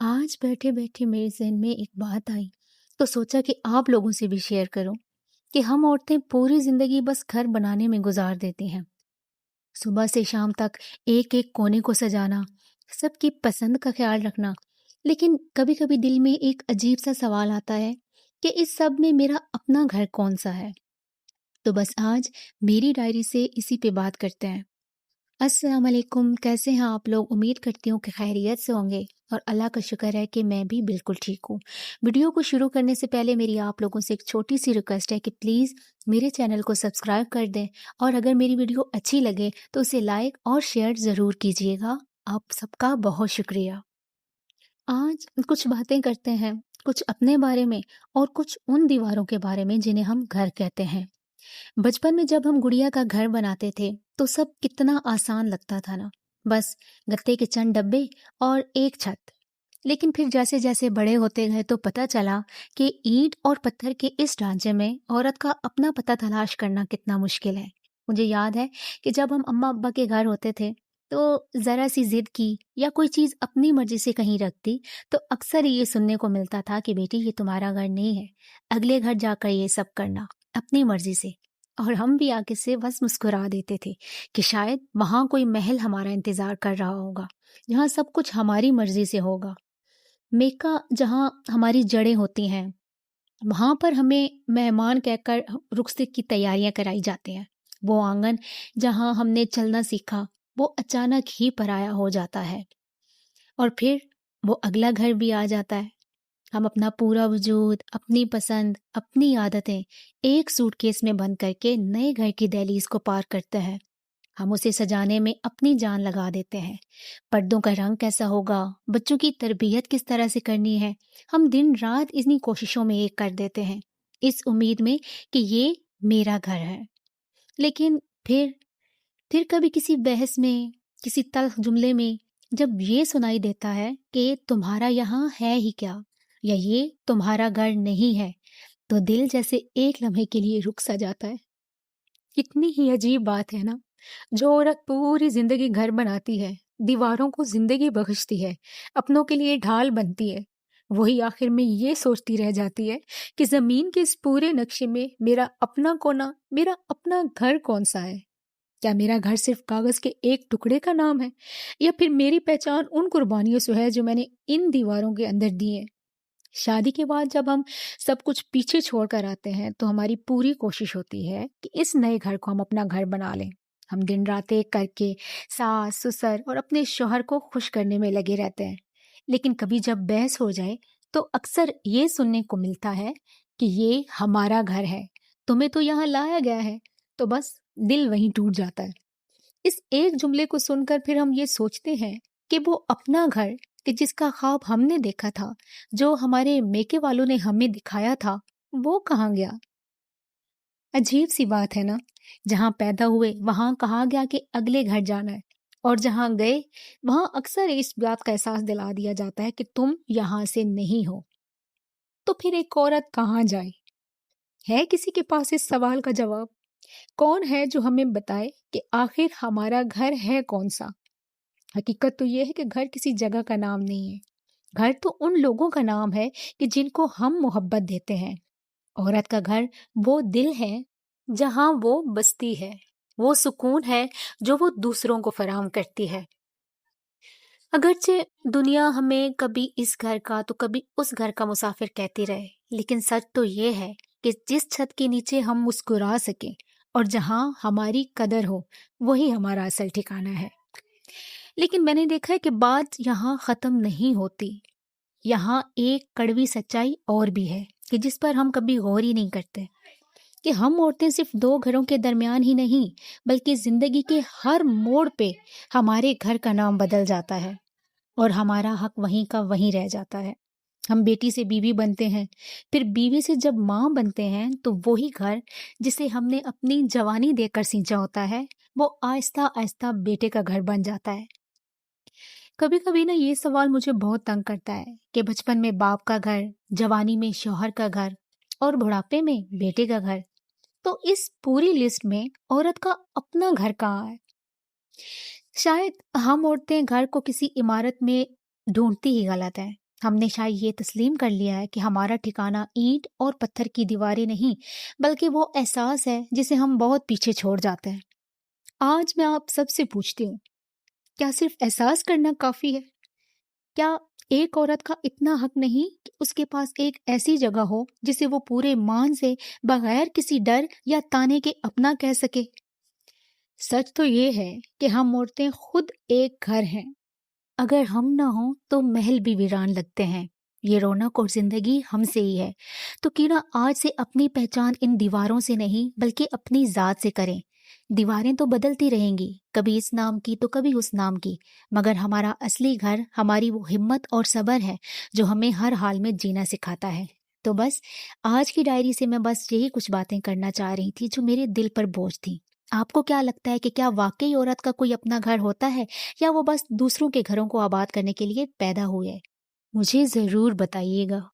आज बैठे बैठे मेरे ज़हन में एक बात आई, तो सोचा कि आप लोगों से भी शेयर करूं कि हम औरतें पूरी जिंदगी बस घर बनाने में गुजार देती हैं। सुबह से शाम तक एक एक कोने को सजाना, सबकी पसंद का ख्याल रखना। लेकिन कभी कभी दिल में एक अजीब सा सवाल आता है कि इस सब में मेरा अपना घर कौन सा है। तो बस आज मेरी डायरी से इसी पे बात करते हैं। अस्सलाम वालेकुम, कैसे हैं आप लोग? उम्मीद करती हूँ कि खैरियत से होंगे और अल्लाह का शुक्र है कि मैं भी बिल्कुल ठीक हूँ। वीडियो को शुरू करने से पहले मेरी आप लोगों से एक छोटी सी रिक्वेस्ट है कि प्लीज़ मेरे चैनल को सब्सक्राइब कर दें, और अगर मेरी वीडियो अच्छी लगे तो उसे लाइक और शेयर ज़रूर कीजिएगा। आप सबका बहुत शुक्रिया। आज कुछ बातें करते हैं, कुछ अपने बारे में और कुछ उन दीवारों के बारे में जिन्हें हम घर कहते हैं। बचपन में जब हम गुड़िया का घर बनाते थे तो सब कितना आसान लगता था ना। बस गत्ते के चंद डब्बे और एक छत। लेकिन फिर जैसे जैसे बड़े होते गए तो पता चला कि ईंट और पत्थर के इस ढांचे में औरत का अपना पता तलाश करना कितना मुश्किल है। मुझे याद है कि जब हम अम्मा अब्बा के घर होते थे तो जरा सी जिद की या कोई चीज अपनी मर्जी से कहीं रख दी तो अक्सर ये सुनने को मिलता था कि बेटी ये तुम्हारा घर नहीं है, अगले घर जाकर ये सब करना अपनी मर्जी से। और हम भी आगे से बस मुस्कुरा देते थे कि शायद वहां कोई महल हमारा इंतजार कर रहा होगा, जहाँ सब कुछ हमारी मर्जी से होगा। मेका जहाँ हमारी जड़ें होती हैं, वहां पर हमें मेहमान कहकर रुखसत की तैयारियां कराई जाती हैं। वो आंगन जहाँ हमने चलना सीखा, वो अचानक ही पराया हो जाता है। और फिर वो अगला घर भी आ जाता है। हम अपना पूरा वजूद, अपनी पसंद, अपनी आदतें एक सूटकेस में बंद करके नए घर की दहलीज को पार करते हैं। हम उसे सजाने में अपनी जान लगा देते हैं। पर्दों का रंग कैसा होगा, बच्चों की तरबियत किस तरह से करनी है, हम दिन रात इन्हीं कोशिशों में एक कर देते हैं, इस उम्मीद में कि ये मेरा घर है। लेकिन फिर फिर कभी किसी बहस में, किसी तल्ख जुमले में जब ये सुनाई देता है कि तुम्हारा यहाँ है ही क्या, या ये तुम्हारा घर नहीं है, तो दिल जैसे एक लम्हे के लिए रुक सा जाता है। कितनी ही अजीब बात है ना। जो औरत पूरी जिंदगी घर बनाती है, दीवारों को जिंदगी बख्शती है, अपनों के लिए ढाल बनती है, वही आखिर में ये सोचती रह जाती है कि जमीन के इस पूरे नक्शे में मेरा अपना कोना, मेरा अपना घर कौन सा है। क्या मेरा घर सिर्फ कागज के एक टुकड़े का नाम है, या फिर मेरी पहचान उन कुर्बानियों से है जो मैंने इन दीवारों के अंदर दी है। शादी के बाद जब हम सब कुछ पीछे छोड़कर आते हैं तो हमारी पूरी कोशिश होती है कि इस नए घर को हम अपना घर बना लें। हम दिन रात एक करके सास ससुर और अपने शौहर को खुश करने में लगे रहते हैं। लेकिन कभी जब बहस हो जाए तो अक्सर ये सुनने को मिलता है कि ये हमारा घर है, तुम्हें तो यहाँ लाया गया है। तो बस दिल वहीं टूट जाता है। इस एक जुमले को सुनकर फिर हम ये सोचते हैं कि वो अपना घर, कि जिसका ख्वाब हमने देखा था, जो हमारे मेके वालों ने हमें दिखाया था, वो कहाँ गया। अजीब सी बात है ना। जहाँ पैदा हुए वहां कहा गया कि अगले घर जाना है, और जहाँ गए वहां अक्सर इस बात का एहसास दिला दिया जाता है कि तुम यहाँ से नहीं हो। तो फिर एक औरत कहाँ जाए? है किसी के पास इस सवाल का जवाब? कौन है जो हमें बताए कि आखिर हमारा घर है कौन सा? हकीकत तो ये है कि घर किसी जगह का नाम नहीं है। घर तो उन लोगों का नाम है कि जिनको हम मोहब्बत देते हैं। औरत का घर वो दिल है जहां वो बसती है, वो सुकून है जो वो दूसरों को फराहम करती है। अगरचे दुनिया हमें कभी इस घर का तो कभी उस घर का मुसाफिर कहती रहे, लेकिन सच तो ये है कि जिस छत के नीचे हम मुस्कुरा सकें और जहां हमारी कदर हो, वही हमारा असल ठिकाना है। लेकिन मैंने देखा है कि बात यहाँ खत्म नहीं होती। यहाँ एक कड़वी सच्चाई और भी है कि जिस पर हम कभी गौर ही नहीं करते, कि हम औरतें सिर्फ दो घरों के दरमियान ही नहीं, बल्कि जिंदगी के हर मोड़ पे हमारे घर का नाम बदल जाता है और हमारा हक वहीं का वहीं रह जाता है। हम बेटी से बीवी बनते हैं, फिर बीवी से जब माँ बनते हैं तो वही घर जिसे हमने अपनी जवानी देकर सींचा होता है, वो आहिस्ता आहिस्ता बेटे का घर बन जाता है। कभी कभी ना ये सवाल मुझे बहुत तंग करता है कि बचपन में बाप का घर, जवानी में शौहर का घर और बुढ़ापे में बेटे का घर, तो इस पूरी लिस्ट में औरत का अपना घर कहाँ है? शायद हम औरतें घर को किसी इमारत में ढूंढती ही गलत है। ہم نے شاید یہ تسلیم کر لیا ہے کہ ہمارا ٹھکانہ اینٹ اور پتھر کی دیواریں نہیں، بلکہ وہ احساس ہے جسے ہم بہت پیچھے چھوڑ جاتے ہیں۔ آج میں آپ سب سے پوچھتی ہوں، کیا صرف احساس کرنا کافی ہے؟ کیا ایک عورت کا اتنا حق نہیں کہ اس کے پاس ایک ایسی جگہ ہو جسے وہ پورے مان سے بغیر کسی ڈر یا تانے کے اپنا کہہ سکے؟ سچ تو یہ ہے کہ ہم عورتیں خود ایک گھر ہیں۔ اگر ہم نہ ہوں تو محل بھی ویران لگتے ہیں۔ یہ رونق اور زندگی ہم سے ہی ہے، تو کیوں نہ آج سے اپنی پہچان ان دیواروں سے نہیں بلکہ اپنی ذات سے کریں۔ دیواریں تو بدلتی رہیں گی، کبھی اس نام کی تو کبھی اس نام کی، مگر ہمارا اصلی گھر ہماری وہ ہمت اور صبر ہے جو ہمیں ہر حال میں جینا سکھاتا ہے۔ تو بس آج کی ڈائری سے میں بس یہی کچھ باتیں کرنا چاہ رہی تھی جو میرے دل پر بوجھ تھی۔ آپ کو کیا لگتا ہے کہ کیا واقعی عورت کا کوئی اپنا گھر ہوتا ہے، یا وہ بس دوسروں کے گھروں کو آباد کرنے کے لیے پیدا ہوئی ہے؟ مجھے ضرور بتائیے گا۔